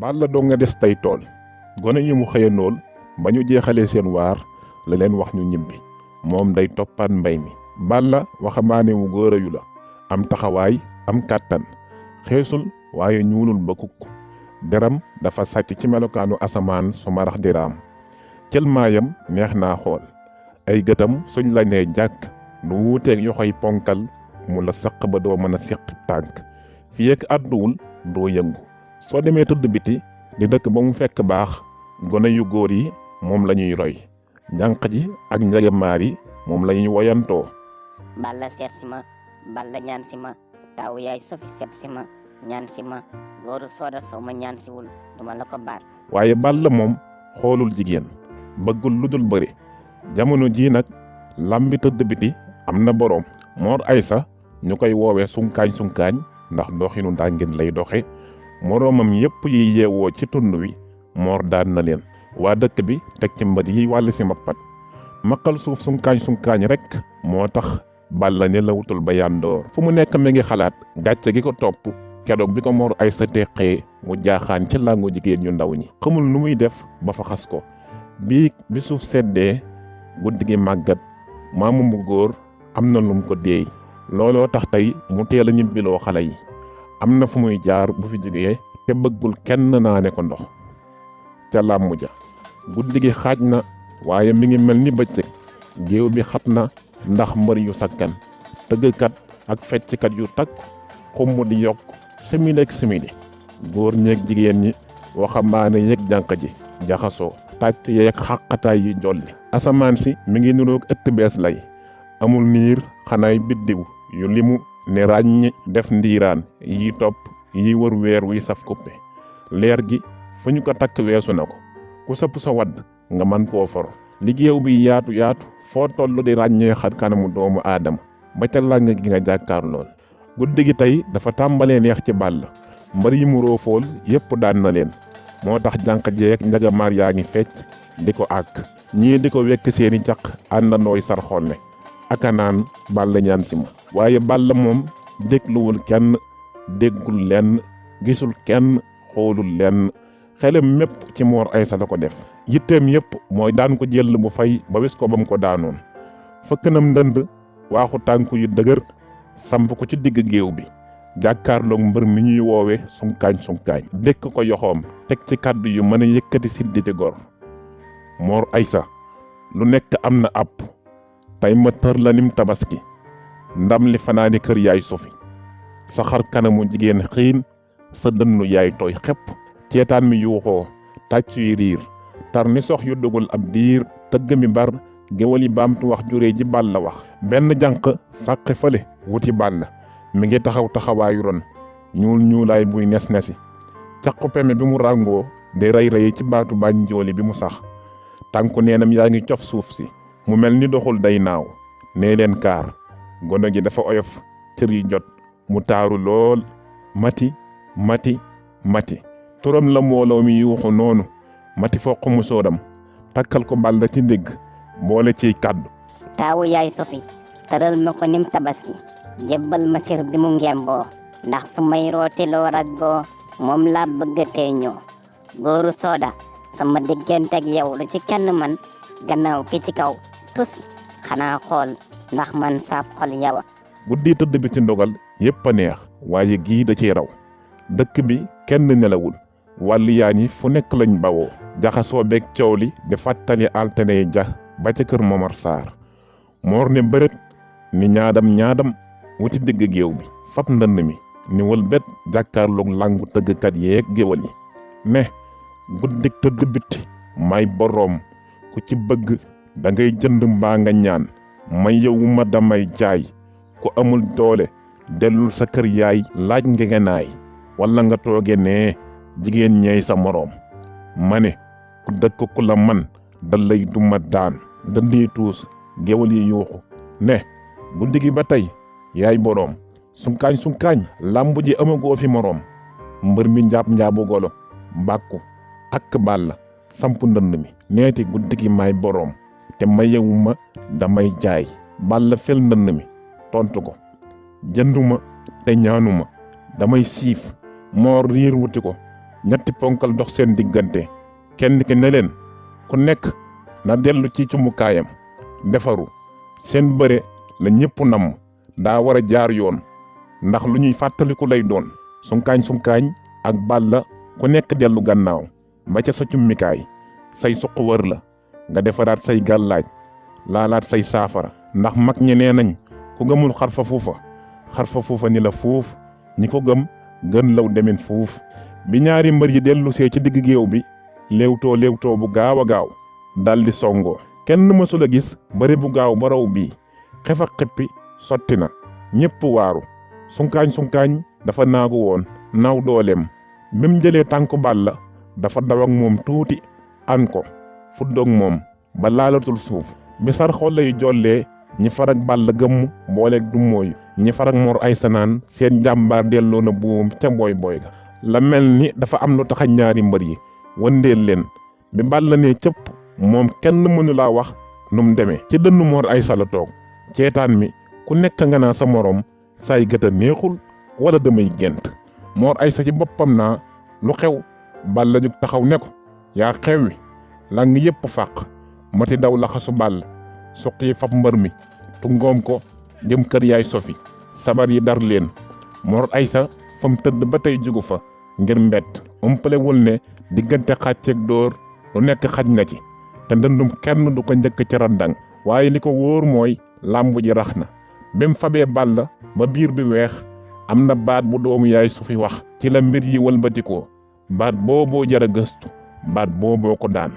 Balla doo nga des tey tool gone yi mu xëyandool ba ñu jeexalee seen waar la leen wax ñu ñibbi moom day toppaat mbay mi. Balla waxambaane mu góorayu la am taxawaay am kàttan xeesul waaye ñuulul ba kukk deram dafa sàcc ci melokaanu asamaan su marax di raam cël maayam neex naa xool ay gëtam suñ la nee jàkk du wuuteeg yoxoy ponkal mu la sëq ba doo mën a siq tànk fii ak àdduwul doo yëngu soo demee tëdd biti di dëkk ba mu fekk baax gone yu góor yi moom la ñuy roy njànq ji ak njagamaar yi moom la ñuy woyantoo. Balla seet si ma Balla ñaan si ma taawu yaay Sofi seet si ma ñaan si ma góoru sooda soo ma ñaan siwul duma la ko baal. waaye Balla moom xoolul jigéen bëggul lu dul bëri jamono jii nag lambi tëdd biti am na boroom Mor Aysa ñu koy woowee sunkaañ ndax doxinu ndàngin lay doxe moroomam yépp yi yeewoo ci tund wi Mor daan na leen waa dëkk bi teg ci mbët yi wàll si mappat maqal suuf sunkaañ rek moo tax Balla ne la wutul ba yandoor fu mu nekk mi ngi xalaat gàcce gi ko topp keroog bi ko Mor Aysa teqee mu jaaxaan ci làngu jigéen ñu ndaw ñi xamul nu muy def ba fa xas ko bi suuf seddee guddi gi màggat maamu mu góor am na lum ko deey looloo tax tey mu teel a ñibbiloo xale yi am na fu muy jaar bu fi jógee te bëggul kenn naane ko ndox ca làmmu ja guddi gi xaaj na waaye mi ngi mel ni bëccëg géew bi xat na ndax mbër yu sakkan tëggkat ak fecckat yu takk xumb di yokk simili ak simili góor ñeeg jigéen ñi waxambaane yeeg jànq ji jaxasoo tàcc yeeg xàqataay yu jolli asamaan si mi ngi niroog ëtt bees lay amul niir xanaay biddiw yu limu ne ràññi def ndiiraan yi topp yi wër weer wi saf kuppe leer gi fu ñu ko takk weesu na ko ku sëpp sa wadd nga man koo for liggéew bi yaatu foo toll di ràññee xar kanamu doomu aadama ba ca làng gi nga jàkkaar lool guddi gi tey dafa tàmbalee neex ci Balla mbër yi mu roofool yépp daan na leen moo tax jànq jeeg njagamaar yaa ngi fecc di ko àkk ñii di ko wekk seeni caq àndandooy sar xolle aka naan Balla ñaan si ma waaye Balla moom dégluwul kenn déggul lenn gisul kenn xoolul lenn xelam mépp ci Mor Aysa la ko def yitteem yépp mooy daan ko jël bu fay ba wis ko ba mu ko daanoon fëkkanam ndënd waaxu tànku yu dëgër samp ko ci digg géew bi jàkkaarloog mbër mi ñuy woowe sunkaañ dékk ko yoxoom teg ci kàddu yu mën a yëkkati sidditi gor Mor Aysa lu nekk am na àpp tey ma tër la nim tabaski ndam li fanaani kër yaay Sofi sa xar kanamu jigéen xiin sa dënnu yaay tooy xepp ceetaan mi yuuxoo tàcc yi riir tar ni sox yu dugul ab diir tëgg mi bar géwal yi baamtu wax juree ji Balla wax benn jànq fàqe fële wuti Balla mi ngi taxawaayu ron ñuulaay buy nes-nesi caqu peme bi mu ràngoo di rey ci baatu bànjooli bi mu sax tànku neenam yaa ngi cof suuf si mu mel ni doxul day naaw nee leen kaar gone gi dafa oyof cër yi jot mu taaru lool mati turam la mbooloo mi yuuxu noonu mati foq mu soodam takkal ko Balla ci ndigg boole ciy kàddu taawu yaay Sofi tëral ma ko nim tabaski jébbal ma sir bi mu ngemboo ndax su may rootiloo raggoo moom laa bëgg teeñoo góoru sooda sama diggante ak yow lu ci kenn man gannaaw ki ci kaw tus xanaa xool ndax man saab xol yawa guddi tëdd bi ci ndogal yépp a neex waaye gii da ciy raw dëkk bi kenn nelawul wàlli yaa ñi fu nekk lañ bawoo jaxasoo beeg coow li di fàttali altine ja ba ca kër Momar Sarr Mor ne bërët ni ñaadam wuti digg géew bi fab ndënd mi ni wël bet jàkkaarloog làngu tëggkat yeeg géwal yi ne guddik tëdd bitti may boroom ku ci bëgg da ngay jënd mbaa nga ñaan may yowuma damay jaay ku amul doole dellul sa kër yaay laaj ngegenaay walla nga tooge nee jigéen ñeey sa moroom ma ne ku dëkk ku la man da lay duma daan dëndii tuus géwal yi yuuxu ne guddi gi ba tey yaay boroom sunkaañ làmbu ji amagoo fi moroom mbër mi njaabu golo bàkku ak Balla samp ndënd mi neeti guddi gi may boroom te mayewuma damay jaay Balla fel ndënd mi tontu ko jënduma te ñaanuma damay siif Mor riir wuti ko ñetti ponkal dox seen diggante kenn ki ne leen ku nekk na dellu ci cumukaayam defaru seen bëre la ñëpp namm daa war a jaar yoon ndax lu ñuy fàttaliku lay doon sunkaañ ak Balla ku nekk dellu gannaaw ba ca sa cummikaay say suq wër la nga defaraat say gàllaaj laalaat say saafara ndax mag ñi nee nañ ku gëmul xarfa fuufa ni la fuuf ñi ko gëm gën law demin fuuf bi ñaari mbër yi dellu see ci digg géew bi léewtoo bu gaaw a gaaw daldi songoo kenn mësul a gis bëri bu gaaw ba raw bii xef ak xippi sotti na ñépp waaru sunkaañ dafa naagu woon naaw dooleem bim jëlee tànku Balla dafa daw ak moom tuuti an ko fuddoog moom ba laalatul suuf bi sar xolle yu jollee ñi farag Balla gëmm booleeg du mooyu ñi farag Mor Aysa naan seen jàmbaar delloo na buum ca booy ga la mel ni dafa am lu tax ñaari mbër yi wëndeel leen bi Balla ne cëpp moom kenn mënu laa wax num demee ci dënnu Mor Aysa la toog ceetaan mi ku nekk nga naa sa moroom say gët a neexul wala damay gént Mor Aysa ci boppam naa lu xew Balla jug taxaw ne ko yaa xewwi lang yépp fàq mati daw laxasu Balla suqi fab mbër mi tungoom ko jëm kër yaay Sofi sabar yi dar leen Mor Aysa fam tëdd ba tey jugu fa ngir mbett umpalewul ne diggante xàcceeg dóor lu nekk xaj na ci te ndëndum kenn du ko njëkk ci randang waaye li ko wóor mooy làmb ji rax na bem fabee Balla ba biir bi weex am na baat bu doomu yaay Sofi wax ci la mbir yi wëlbatikoo baat booboo jara gëstu baat booboo ko daan